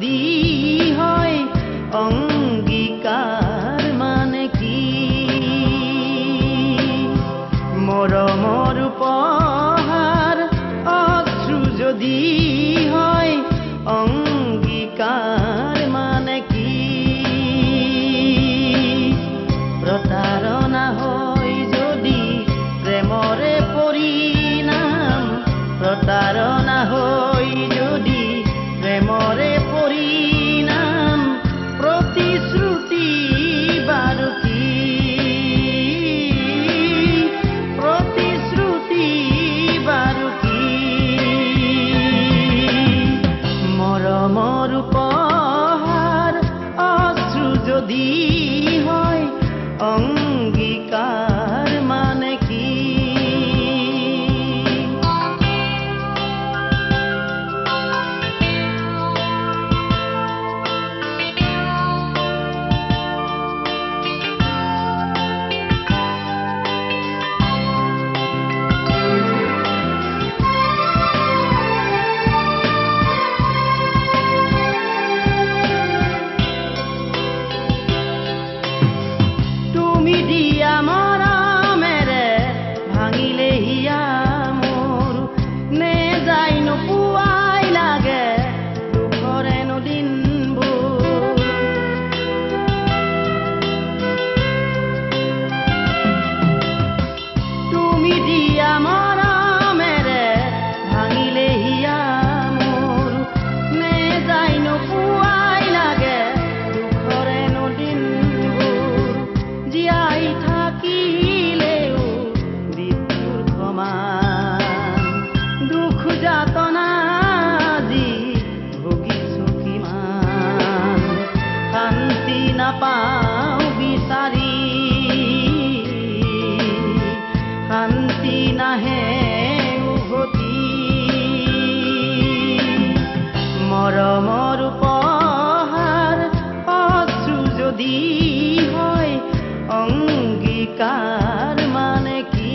যদি হয় অঙ্গীকাৰ মানে কি? মৰমৰ উপহাৰ অশ্ৰু যদি হয় অঙ্গীকাৰ মানে কি? প্ৰতাৰণা হয় যদি প্ৰেমৰে পৰিণাম, প্ৰতাৰণা হয় যদি প্ৰেমৰে পৰিণাম, প্ৰতিশ্ৰুতি বাৰু কি? প্ৰতিশ্ৰুতি বাৰু কি? মৰমৰ উপহাৰ অশ্ৰু যদি হয় অঙ্গীকাৰ মানে কি? তুমি দিয়া মৰমেৰে ভাঙিলে হিয়া মোৰ, নে যাই নোপোৱাই লাগে দুখৰে দিনবোৰ। তুমি দিয়া মৰমেৰে ভাঙিলে হিয়া মোৰ, নে যাই নোপোৱাই লাগে দুখৰে দিনবোৰ। জীয়াই থাকিলেও মৃত্যুৰ সমান দুখ যাতনা আজি ভুগিছো কিমান, শান্তি নাপাওঁ বিচাৰি, শান্তি নাহে উভতি। মৰমৰ উপহাৰ অশ্ৰু যদি হয় অঙ্গীকাৰ মানে কি?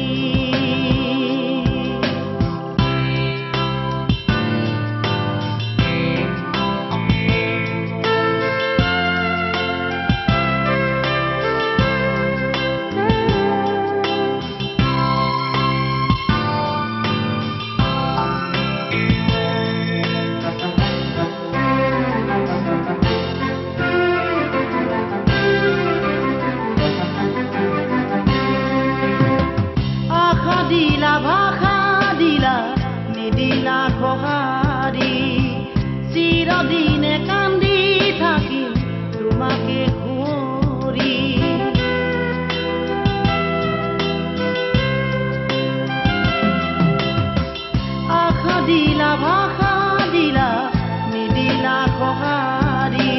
দিলা ভাষা দিলা নিদিলা সঁহাৰি, চিৰদিনে কান্দি থাকিম তোমাকে সুঁৱৰি। আশা দিলা ভাষা দিলা নিদিলা সঁহাৰি,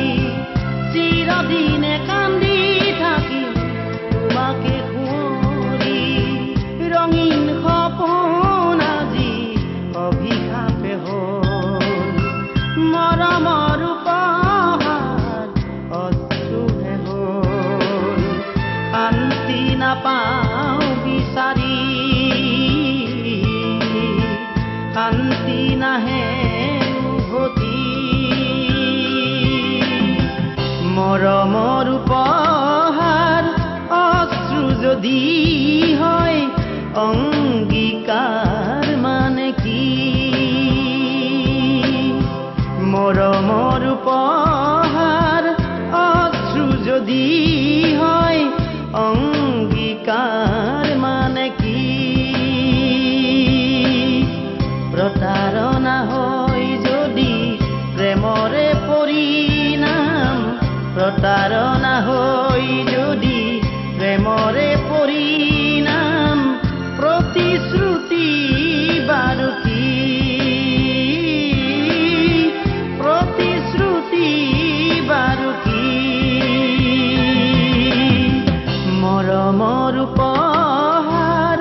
চিৰদিনে কান্দি থাকিম তোমাকে সুঁৱৰি। ৰঙীন সপোন আজি অভিশাপে হ'ল, মৰমৰ উপহাৰ অশ্ৰুহে হ'ল। শান্তি নাপাওঁ বিচাৰি, শান্তি নাহে উভতি। মৰমৰ উপহাৰ অশ্ৰু যদি হয় অঙ্গীকাৰ মানে কি? মৰমৰ উপহাৰ অশ্ৰু যদি হয় অঙ্গীকাৰ মানে কি? প্ৰতাৰণা হয় যদি প্ৰেমৰে পৰিণাম, প্ৰতাৰণা হয় যদি প্ৰেমৰে পৰিণাম, প্ৰতিশ্ৰুতি বাৰু কি? প্ৰতিশ্ৰুতি বাৰু কি? মৰমৰ উপহাৰ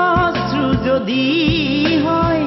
অশ্ৰু যদি হয়